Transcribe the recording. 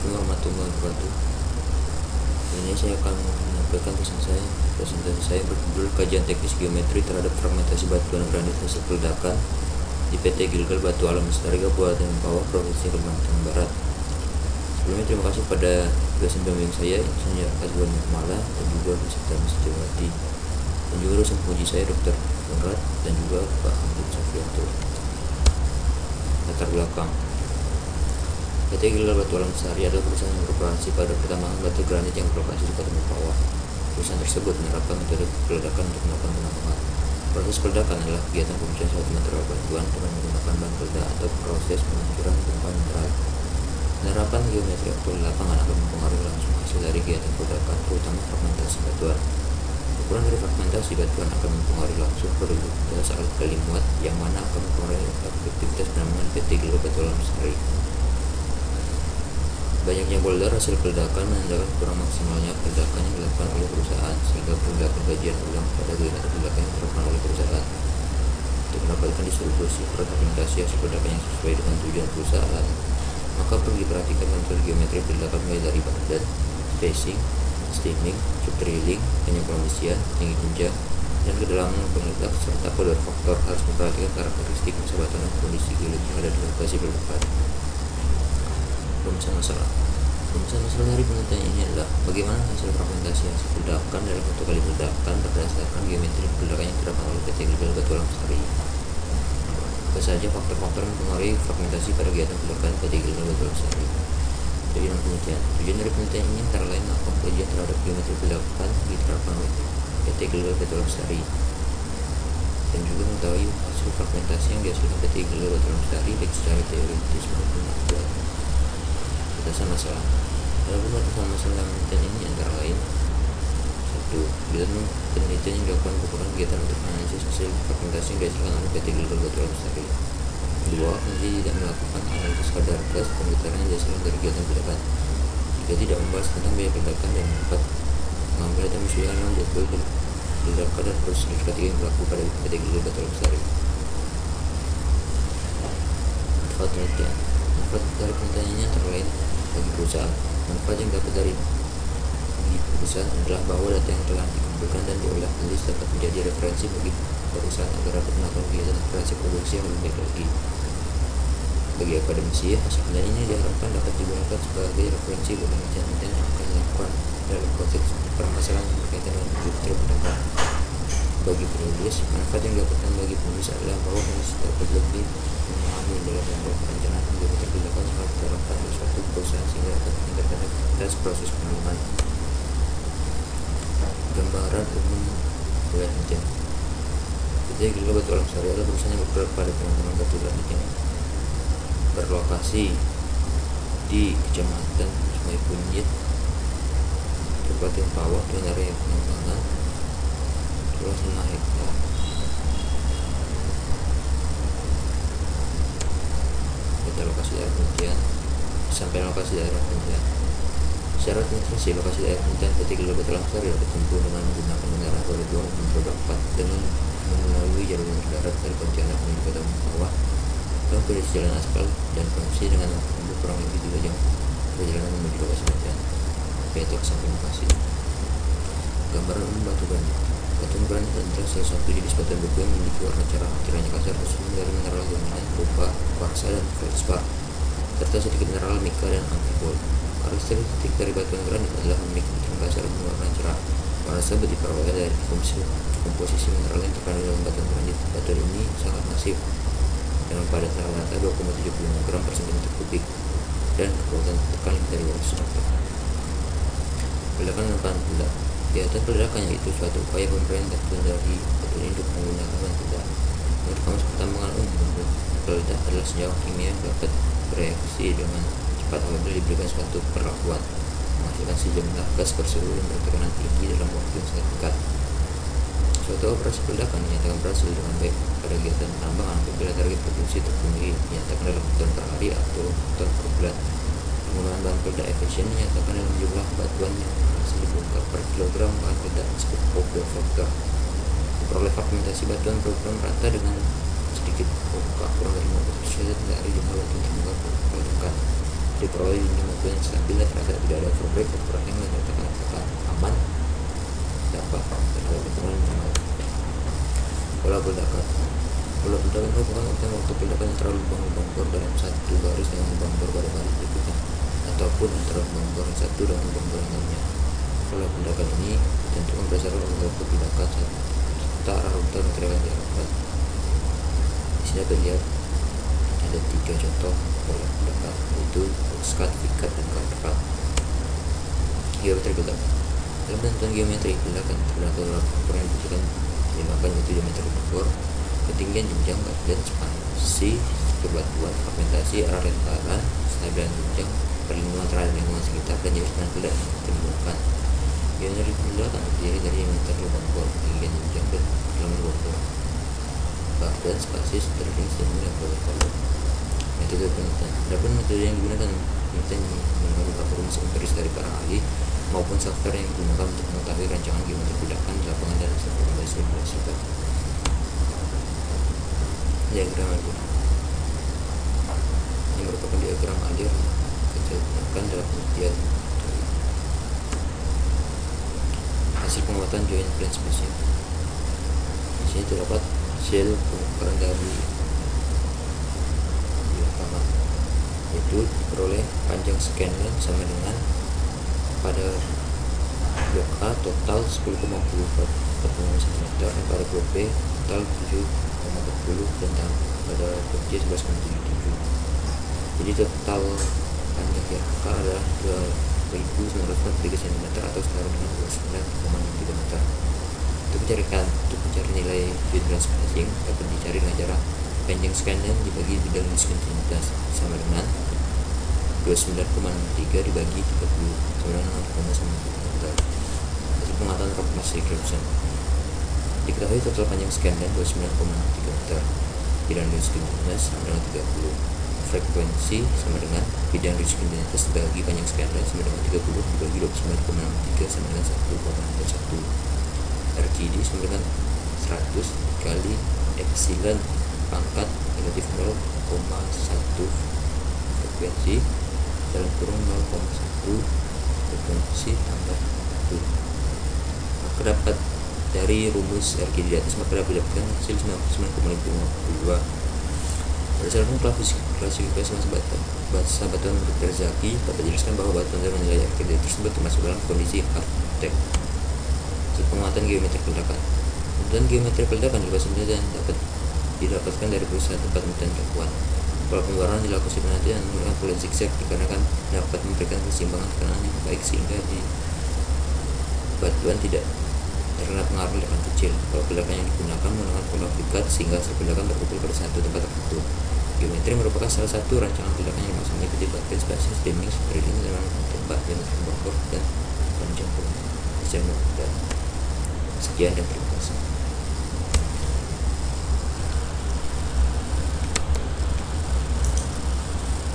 Assalamualaikum warahmatullahi wabarakatuh. Ini saya akan menyampaikan presentasi saya berjudul Kajian Teknis Geometri terhadap Fragmentasi Batuan Granit hasil peledakan di PT Gilgal Batu Alam Lestari Kabupaten Mempawah, Provinsi Kalimantan Barat. Sebelumnya terima kasih pada dosen pembimbing saya, Insinyur Azwan Nurmala, dan juga beserta Mas Jawati, dan juga dosen penguji saya, Dr. Konrad, dan juga Pak Hamid Safianto. Latar belakang: PT Gilgal Batu Alam Lestari adalah perusahaan yang beroperasi pada pertambangan batu granit yang berlokasi di Kota Mempawah. Perusahaan tersebut menerapkan metode peledakan untuk melakukan penambangan. Proses peledakan adalah kegiatan pemecahan suatu material batuan dengan menggunakan bahan peledak atau proses penghancuran tumpahan mineral. Penerapan geometri waktu lapangan akan mempengaruhi langsung hasil dari kegiatan peledakan, terutama fragmentasi batuan. Ukuran dari fragmentasi batuan akan mempengaruhi langsung produktivitas alat gali muat, yang mana akan mempengaruhi produktivitas penambangan PT Gilgal Batu Alam Lestari. Banyaknya boulder hasil peledakan menandakan kurang maksimalnya peledakan yang dilakukan oleh perusahaan, sehingga perlu kajian ulang pada kegiatan peledakan yang dilakukan oleh perusahaan untuk mendapatkan distribusi fragmentasi hasil peledakan yang sesuai dengan tujuan perusahaan. Maka perlu diperhatikan metode geometri peledakan mulai dari badan, spacing, stemming, subdrilling, penyempurnaan, tinggi jenjang, dan kedalaman peledak, serta pada faktor harus memperhatikan karakteristik masa batuan dan kondisi geologi yang ada di lokasi peledakan. Rumusan masalah dari penelitian ini adalah bagaimana hasil fragmentasi hasil peledakan dalam bentuk kali peledakan berdasarkan geometri peledakan yang diterapkan oleh PT Gilgal Batu Alam Lestari. Apa saja faktor-faktor yang mempengaruhi fragmentasi pada kegiatan peledakan PT Gilgal Batu Alam Lestari? Tujuan penelitian dari penelitian ini antara lain melakukan kajian terhadap geometri peledakan diterapkan oleh PT Gilgal Batu Alam Lestari, dan juga mengetahui hasil fragmentasi yang dihasilkan PT Gilgal Batu Alam Lestari baik secara teoritis maupun praktikal. Batasan masalah. Dalam batasan masalah dalam penelitian ini antara lain: 1. Kegiatan penelitian yang dilakukan merupakan kegiatan untuk menganalisis hasil fragmentasi yang dihasilkan oleh PT Gilgal Batu Alam Lestari. 2. Peneliti tidak melakukan analisis kadar gas dan getaran yang dihasilkan dari kegiatan peledakan. 3. Tidak membahas tentang biaya peledakan. Dan 4. Mengambil data misalnya dalam jadwal peledakan dan proses verifikasi yang berlaku pada PT Gilgal Batu Alam Lestari. Manfaat penelitian. Manfaat dari penelitian ini antara lain bagi perusahaan. Manfaat yang dapat dari perusahaan adalah bahwa data yang telah dikumpulkan dan diolah tulis dapat menjadi referensi bagi perusahaan agar dapat melakukan kegiatan operasi produksi yang lebih baik lagi. Bagi akademisi, hasil penelitian ini diharapkan dapat digunakan sebagai referensi bagi penelitian yang akan dilakukan dalam konteks permasalahan yang berkaitan dengan geometri peledakan. Bagi penulis, manfaat yang didapatkan bagi penulis adalah bahwa penulis dapat lebih memahami dalam membuat perencanaan geometri peledakan yang harus diterapkan oleh suatu perusahaan sehingga dapat meningkatkan efektivitas proses penambangan. Gambaran umum penelitian. PT Gilgal Batu Alam Lestari adalah perusahaan yang bergerak pada penambangan batu granit yang berlokasi di Kecamatan Sungai Kunyit, Kabupaten Mempawah, dengan area penambangan luas 5 hektar. Kita lokasi daerah penelitian. Sampai lokasi daerah penelitian. Syarat administrasi lokasi daerah penelitian PT Gilgal Batu Alam Lestari dapat ditempuh dengan menggunakan kendaraan roda 2 maupun roda 4 dengan melalui jalur darat dari Pontianak menuju Kota Mempawah dengan kondisi jalan aspal dan kondisi dengan waktu kurang lebih 2 jam perjalanan menuju lokasi penelitian. PT Kesamping lokasi. Gambaran umum batu granit. Batu granit adalah salah satu jenis batu beku yang memiliki warna cerah, kiranya kasar, tersusun dari mineral dominan berupa kwarsa dan feldspar, serta sedikit mineral mika dan amphibol. Karakteristik dari batuan granit adalah memiliki bentuk kasar dan warna cerah. Warna tersebut diperoleh dari komposisi mineral yang terkandung dalam batuan granit. Batuan ini sangat masif dengan padat rata-rata 2,75 gram per cm kubik dan kekuatan tekan dari 200 Nm. Peledakan dan bahan peledak. Kegiatan peledakan yaitu suatu upaya pemberian batuan dari batuan ini untuk menggunakan bahan peledak. Menurut kamus pertambangan umum, peledak adalah senyawa kimia yang dapat bereaksi dengan cepat apabila diberikan suatu perlakuan, menghasilkan sejumlah gas berseluruh yang bertekanan tinggi dalam waktu yang sangat dekat. Suatu operasi peledakan dinyatakan berhasil dengan baik pada kegiatan penambangan apabila target produksi terpenuhi, dinyatakan dalam ton per hari atau ton per bulan. Penggunaan bahan peledak efisien dinyatakan dalam jumlah batuan yang berhasil dibongkar per kilogram bahan peledak disebut Vogel faktor. Memperoleh fragmentasi batuan program rata dengan sedikit bongkar kurang dari 50% dari jumlah batuan terbongkar per peledakan. diperoleh di waktu yang stabil dan terasa tidak ada overbreak ukuran yang menyatakan kata aman dapat terhadap lingkungan normal. Pola ledakan merupakan urutan waktu ledakan antara lubang-lubang bor dalam satu garis dengan lubang bor pada garis berikutnya, ataupun antara lubang bor yang satu dengan lubang bor yang lainnya. Pola ledakan ini ditentukan berdasarkan waktu ledakan serta arah rute material yang diharapkan. Di sini dapat lihat ada 3 contoh pola ledakan, yaitu skat, vikat, dan karpat. Geometri ledakan. Dalam tentuan geometri ledakan terdapat beberapa ukur yang dibutuhkan dimakan, yaitu diameter bor, ketinggian jenjang, dan ekspansi kebatuan, fragmentasi, arah lemparan, stabilan jenjang, perlindungan terhadap lingkungan sekitar, dan jenis bahan peledak yang digunakan. Geometri ledakan terdiri dari diameter lubang bor, ketinggian jenjang, dan kedalaman lubang bor, dan spasies terlebih yang berlevel. Metode penelitian. Adapun metode yang digunakan penelitian menggunakan beberapa rumus empiris dari para ahli maupun software yang digunakan untuk mengetahui rancangan geometri ledakan di lapangan dan hasil simulasi. Diagram alir. Ini merupakan diagram alir digunakan dalam penelitian. Hasil pengamatan joint plane spesies. Di sini terdapat hasil pengukuran dari lapangan, yaitu diperoleh panjang scan line sama dengan pada blok A total 10,44 cm dan pada blok B total 7,40 dan pada blok C 11,77. Jadi total panjang YK adalah 2.943 cm atau setara dengan 29,3 meter. Untuk mencari nilai bidang spacing dapat dicari dengan cara panjang scan line dibagi bidang diskontinuitas sama dengan 29,3 dibagi 30 sama dengan 0,9 meter. Hasil pengetahuan Rockmass regression. Diketahui total panjang scan line 29,3 meter, bidang diskontinuitas sama dengan 30, frekuensi sama dengan bidang diskontinuitas dibagi panjang scan line sama dengan 30 dibagi 29,3 sama dengan 1,1. RGD sama dengan 100 kali epsilon pangkat negatif 0,1 frekuensi dalam kurung 0,1 frekuensi tambah 1. Maka dapat dari rumus RGD di atas maka dapat didapatkan hasil 99,52. Berdasarkan klasifikasi massa batuan untuk Terzaghi dapat dijelaskan bahwa batuan dengan nilai RGD tersebut termasuk dalam kondisi hard-tech. Penguatan geometri ledakan. Penelitian geometri ledakan juga sebenarnya dapat didapatkan dari perusahaan tempat penelitian terkuat. Pola pembaruan dilakukan sebenarnya menggunakan pola zigzag dikarenakan dapat memberikan keseimbangan tekanan yang baik sehingga di batuan tidak terkena pengaruh ledakan kecil. Pola ledakan yang digunakan menggunakan pola vikat sehingga hasil ledakan berkumpul pada satu tempat tertentu. Geometri merupakan salah satu rancangan ledakan yang masuk mengikuti bagian spasies, dinding, drilling, dalam tempat dan bor dan panjang. Sekian dan terima kasih.